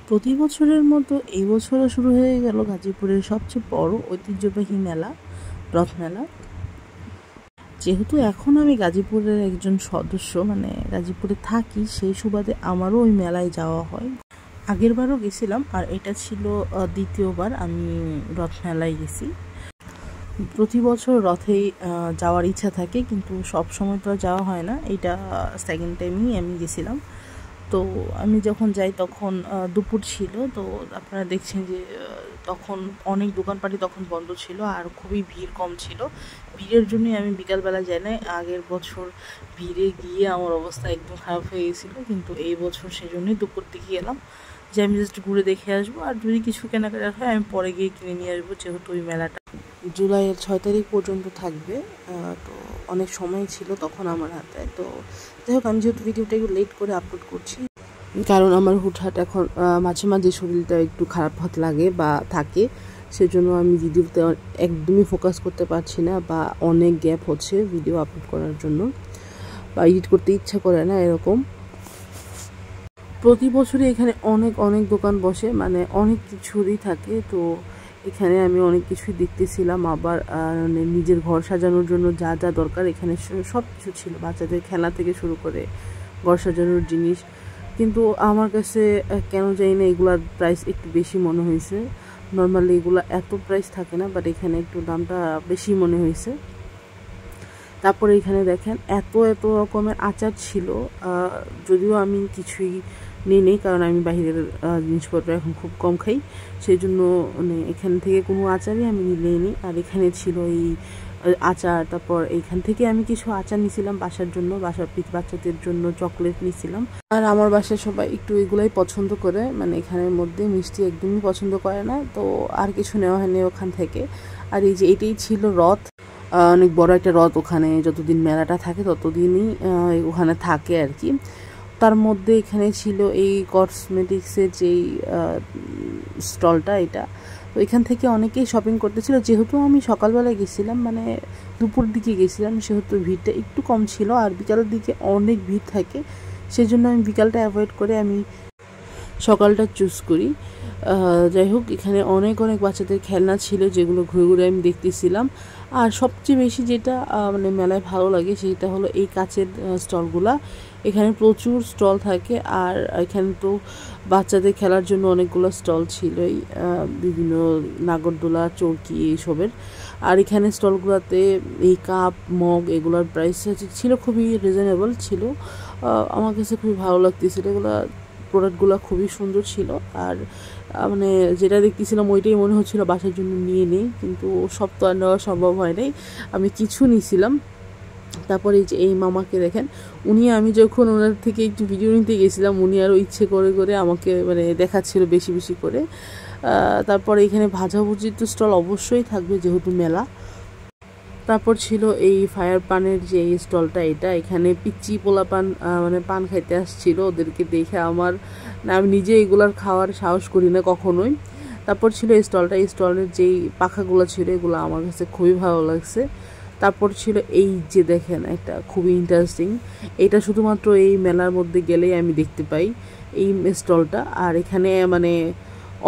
প্রতি বছরের মতো এই বছরও শুরু হয়ে গেল গাজীপুরের সবচেয়ে বড় ঐতিহ্যবাহী মেলা, রথ মেলা। যেহেতু এখন আমি গাজীপুরের একজন সদস্য, মানে গাজীপুরে থাকি, সেই সুবাদে আমারও ওই মেলায় যাওয়া হয়। আগের বারও গেছিলাম, আর এটা ছিল দ্বিতীয়বার আমি রথ মেলায় গেছি। প্রতি বছর রথেই যাওয়ার ইচ্ছা থাকে, কিন্তু সব সময় তো যাওয়া হয় না। এটা সেকেন্ড টাইমই আমি গেছিলাম। তো আমি যখন যাই তখন দুপুর ছিল, তো আপনারা দেখছেন যে তখন অনেক দোকানপাটি তখন বন্ধ ছিল আর খুবই ভিড় কম ছিল। ভিড়ের জন্যই আমি বিকালবেলা যাই না। আগের বছর ভিড়ে গিয়ে আমার অবস্থা একদম খারাপ হয়ে গেছিলো, কিন্তু এই বছর সেজন্যই দুপুর দিকে এলাম যে আমি জাস্ট ঘুরে দেখে আসবো, আর যদি কিছু কেনাকাটা হয় আমি পরে গিয়ে কিনে নিয়ে আসবো, যেহেতু ওই মেলাটা জুলাইয়ের 6 তারিখ পর্যন্ত থাকবে। তো অনেক সময় ছিল তখন আমার হাতে। তো যাই হোক, আমি যেহেতু ভিডিওটা একটু লেট করে আপলোড করছি, কারণ আমার হুটহাট এখন মাঝে মাঝে শরীরটা একটু খারাপ হতে লাগে বা থাকে, সেজন্য আমি ভিডিওতে একদমই ফোকাস করতে পারছি না, বা অনেক গ্যাপ হচ্ছে ভিডিও আপলোড করার জন্য, বা এডিট করতে ইচ্ছা করে না এরকম। প্রতি বছরই এখানে অনেক অনেক দোকান বসে, মানে অনেক কিছুরই থাকে। তো এখানে আমি অনেক কিছুই দেখতেছিলাম, আবার নিজের ঘর সাজানোর জন্য যা যা দরকার এখানে সব কিছু ছিল, বাচ্চাদের খেলা থেকে শুরু করে ঘর সাজানোর জিনিস। কিন্তু আমার কাছে কেন জানি না এগুলার প্রাইস একটু বেশি মনে হয়েছে। নর্মালি এগুলো এত প্রাইস থাকে না, বাট এখানে একটু দামটা বেশি মনে হয়েছে। তারপরে এখানে দেখেন এত এত রকমের আচার ছিল, যদিও আমি কিছুই নেই, কারণ আমি বাইরের জিনিসপত্র এখন খুব কম খাই, সেই জন্য মানে এখান থেকে কোনো আচারই আমি নিই। আর এখানে ছিল এই আচার, তারপর এইখান থেকে আমি কিছু আচার নিয়েছিলাম বাসার জন্য, বাচ্চাদের জন্য চকলেট নিয়েছিলাম। আর আমার বাসায় সবাই একটু এগুলাই পছন্দ করে, মানে এখানের মধ্যে মিষ্টি একদমই পছন্দ করে না, তো আর কিছু নেওয়া হয়নি ওখান থেকে। আর এই যে এটাই ছিল রথ, অনেক বড় একটা রথ, ওখানে যতদিন মেলাটা থাকে ততদিনই ওখানে থাকে আর কি। তার মধ্যে এখানে ছিল এই কসমেটিক্সের যেই স্টলটা, এটা তো এখান থেকে অনেকেই শপিং করতেছিল। যেহেতু আমি সকালবেলায় গেছিলাম, মানে দুপুর দিকে গেছিলাম, সেহেতু ভিড়টা একটু কম ছিল, আর বিকালের দিকে অনেক ভিড় থাকে, সেজন্য আমি বিকালটা অ্যাভয়েড করে আমি সকালটা চুজ করি। যাই হোক, এখানে অনেক অনেক বাচ্চাদের খেলনা ছিল, যেগুলো ঘুরে ঘুরে আমি দেখতেছিলাম। আর সবচেয়ে বেশি যেটা মানে মেলায় ভালো লাগে সেটা হলো এই কাচের স্টলগুলা। এখানে প্রচুর স্টল থাকে, আর এখানে তো বাচ্চাদের খেলার জন্য অনেকগুলো স্টল ছিলই, বিভিন্ন নাগরদোলা, চৌকি এইসবের। আর এখানে স্টলগুলোতে এই কাপ, মগ এগুলোর প্রাইস ছিল খুবই রিজনেবল ছিল। আমার কাছে খুবই ভালো লাগতেছিল, এগুলো প্রোডাক্টগুলো খুবই সুন্দর ছিল। আর মানে যেটা দেখতেছিলাম ওইটাই মনে হচ্ছিলো বাসার জন্য নিয়ে নেই, কিন্তু সব তো আর নেওয়া সম্ভব হয় নাই, আমি কিছু নিয়েছিলাম। তারপরে এই যে এই মামাকে দেখেন, আমি যখন ওনার থেকে একটু ভিডিও নিতে গেছিলাম, উনি আরও ইচ্ছে করে করে আমাকে মানে দেখাচ্ছিল বেশি বেশি করে। তারপরে এখানে ভাজাভুজির তো স্টল অবশ্যই থাকবে যেহেতু মেলা। তারপর ছিল এই ফায়ার পানের যে এই স্টলটা, এটা এখানে পিচ্চি পোলা পান মানে পান খাইতে আসছিল, ওদেরকে দেখে আমার আমি নিজে এগুলার খাওয়ার সাহস করি না কখনোই। তারপর ছিল এই স্টলটা, এই স্টলের যেই পাখাগুলো ছিল এগুলো আমার কাছে খুবই ভালো লাগছে। তারপর ছিল এই যে দেখেন একটা খুবই ইন্টারেস্টিং, এটা শুধুমাত্র এই মেলার মধ্যে গেলেই আমি দেখতে পাই এই স্টলটা। আর এখানে মানে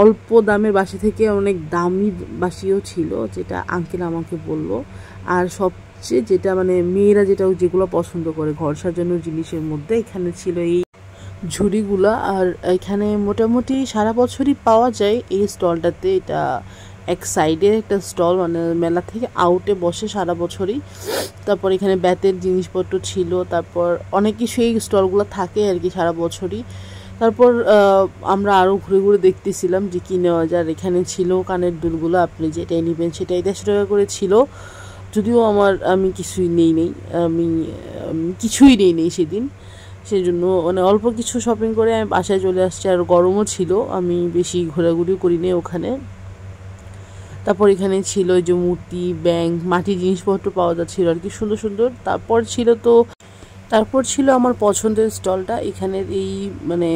অল্প দামের বাসি থেকে অনেক দামি বাসিও ছিল, যেটা আঙ্কেল আমাকে বলল। আর সবচেয়ে যেটা মানে মেয়েরা যেগুলো পছন্দ করে ঘর সাজানোর জিনিসের মধ্যে, এখানে ছিল এই ঝুড়িগুলা। আর এখানে মোটামুটি সারা বছরই পাওয়া যায় এই স্টলটাতে। এটা এক সাইডে একটা স্টল, মানে মেলা থেকে আউটে বসে সারা বছরই। তারপর এখানে বেতের জিনিসপত্র ছিল, তারপর অনেক কিছু এই স্টলগুলো থাকে আর কি সারা বছরই। তারপর আমরা আরও ঘুরে ঘুরে দেখতেছিলাম যে কী নেওয়া যায়। এখানে ছিল কানের দুলগুলো, আপনি যেটাই নেবেন সেটাই 150 টাকা করে ছিল, যদিও আমি কিছুই আমি কিছুই নেই সেদিন, সেই জন্য মানে অল্প কিছু শপিং করে আমি বাসায় চলে আসছি। আর গরমও ছিল, আমি বেশি ঘোরাঘুরি করিনি ওখানে। তারপর এখানে ছিল যে মূর্তি, ব্যাংক, মাটির জিনিসপত্র পাওয়া যাচ্ছিল আর কি সুন্দর সুন্দর। তারপর ছিল আমার পছন্দের স্টলটা, এখানের এই মানে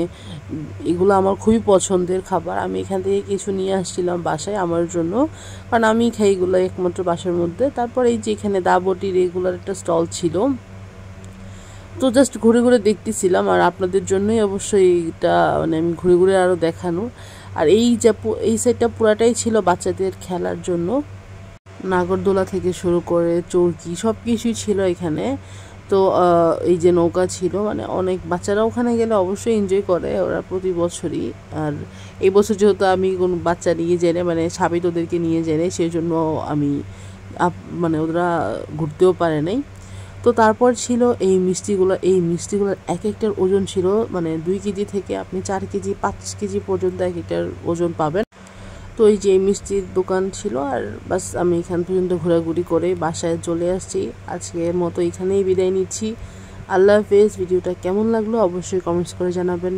এগুলো আমার খুবই পছন্দের খাবার, আমি এখান থেকে কিছু নিয়ে আসছিলাম বাসায় আমার জন্য, কারণ আমি খাই এগুলো একমাত্র বাসার মধ্যে। তারপর এই যে এখানে দাবটির এগুলোর একটা স্টল ছিল, তো জাস্ট ঘুরে ঘুরে দেখতেছিলাম, আর আপনাদের জন্যই অবশ্যই এটা মানে আমি ঘুরে ঘুরে আরও দেখানো। আর এই সাইডটা পুরাটাই ছিল বাচ্চাদের খেলার জন্য, নাগরদোলা থেকে শুরু করে চৌকি সব কিছুই ছিল এখানে। তো এই যে নৌকা ছিল, মানে অনেক বাচ্চারা ওখানে গেলে অবশ্যই এনজয় করে ওরা প্রতি বছরই। আর এই বছর যেহেতু আমি কোনো বাচ্চা নিয়ে যাই না, মানে সাবিত ওদেরকে নিয়ে যাই না, সেই জন্য আমি মানে ওরা ঘুরতেও পারে নাই। তো তারপর ছিল এই মিষ্টিগুলোর এক একটার ওজন ছিল মানে 2 কেজি থেকে আপনি 4 কেজি 5 কেজি পর্যন্ত এক একটার ওজন পাবেন। তো এই যে মিষ্টির দোকান ছিল, আর বাস আমি এখান পর্যন্ত ঘোরাঘুরি করে বাসায় চলে আসছি। আজকের মতো এখানেই বিদায় নিচ্ছি। আল্লাহ হাফেজ। ভিডিওটা কেমন লাগলো অবশ্যই কমেন্টস করে জানাবেন।